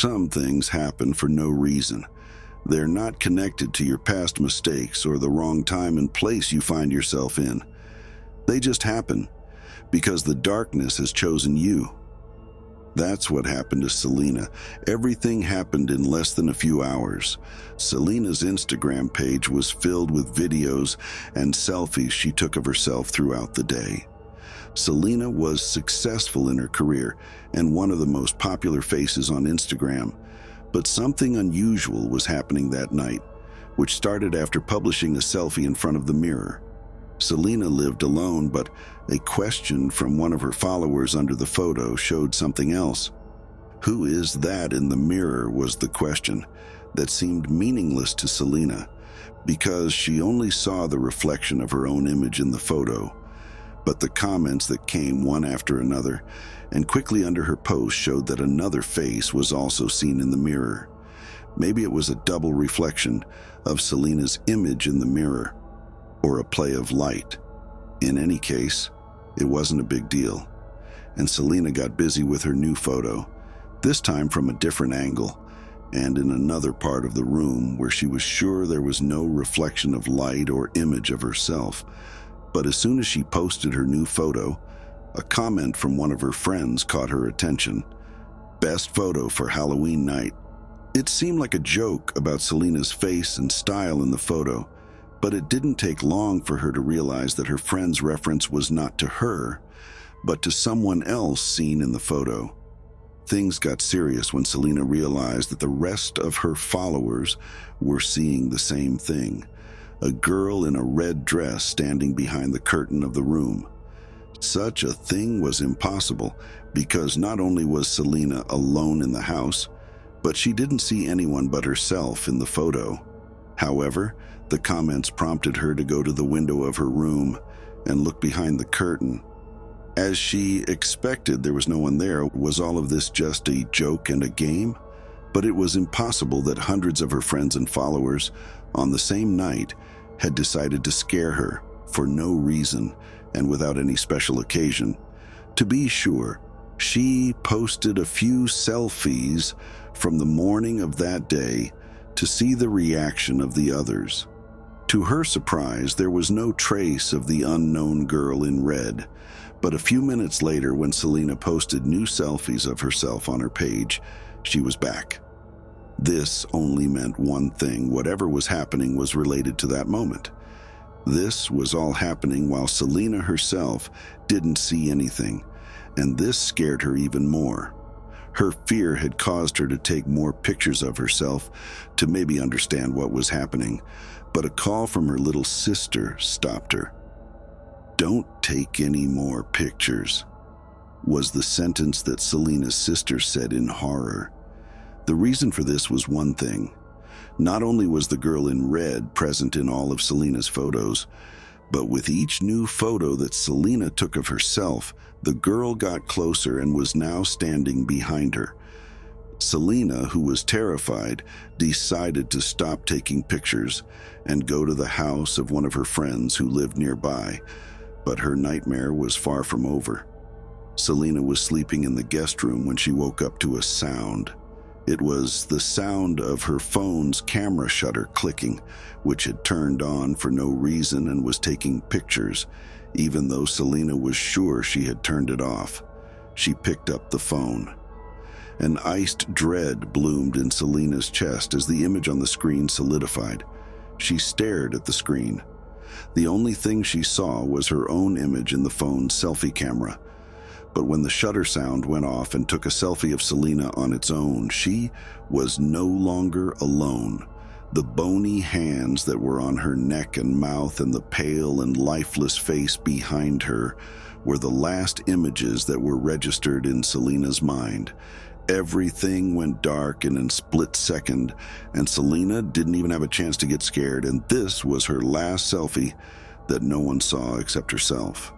Some things happen for no reason. They're not connected to your past mistakes or the wrong time and place you find yourself in. They just happen because the darkness has chosen you. That's what happened to Selena. Everything happened in less than a few hours. Selena's Instagram page was filled with videos and selfies she took of herself throughout the day. Selena was successful in her career and one of the most popular faces on Instagram. But something unusual was happening that night, which started after publishing a selfie in front of the mirror. Selena lived alone, but a question from one of her followers under the photo showed something else. Who is that in the mirror was the question that seemed meaningless to Selena, because she only saw the reflection of her own image in the photo. But the comments that came one after another and quickly under her post showed that another face was also seen in the mirror. Maybe it was a double reflection of Selena's image in the mirror, or a play of light. In any case, it wasn't a big deal, and Selena got busy with her new photo, this time from a different angle, and in another part of the room where she was sure there was no reflection of light or image of herself. But as soon as she posted her new photo, a comment from one of her friends caught her attention. Best photo for Halloween night. It seemed like a joke about Selena's face and style in the photo, but it didn't take long for her to realize that her friend's reference was not to her, but to someone else seen in the photo. Things got serious when Selena realized that the rest of her followers were seeing the same thing. A girl in a red dress standing behind the curtain of the room. Such a thing was impossible because not only was Selena alone in the house, but she didn't see anyone but herself in the photo. However, the comments prompted her to go to the window of her room and look behind the curtain. As she expected, there was no one there. Was all of this just a joke and a game? But it was impossible that hundreds of her friends and followers on the same night had decided to scare her for no reason and without any special occasion. To be sure, she posted a few selfies from the morning of that day to see the reaction of the others. To her surprise, there was no trace of the unknown girl in red, but a few minutes later, when Selena posted new selfies of herself on her page, she was back. This only meant one thing: whatever was happening was related to that moment. This was all happening while Selena herself didn't see anything, and this scared her even more. Her fear had caused her to take more pictures of herself to maybe understand what was happening, but a call from her little sister stopped her. "Don't take any more pictures," was the sentence that Selena's sister said in horror. The reason for this was one thing. Not only was the girl in red present in all of Selena's photos, but with each new photo that Selena took of herself, the girl got closer and was now standing behind her. Selena, who was terrified, decided to stop taking pictures and go to the house of one of her friends who lived nearby, but her nightmare was far from over. Selena was sleeping in the guest room when she woke up to a sound. It was the sound of her phone's camera shutter clicking, which had turned on for no reason and was taking pictures, even though Selena was sure she had turned it off. She picked up the phone. An iced dread bloomed in Selena's chest as the image on the screen solidified. She stared at the screen. The only thing she saw was her own image in the phone's selfie camera. But when the shutter sound went off and took a selfie of Selena on its own, she was no longer alone. The bony hands that were on her neck and mouth and the pale and lifeless face behind her were the last images that were registered in Selena's mind. Everything went dark in a split second, and Selena didn't even have a chance to get scared, and this was her last selfie that no one saw except herself.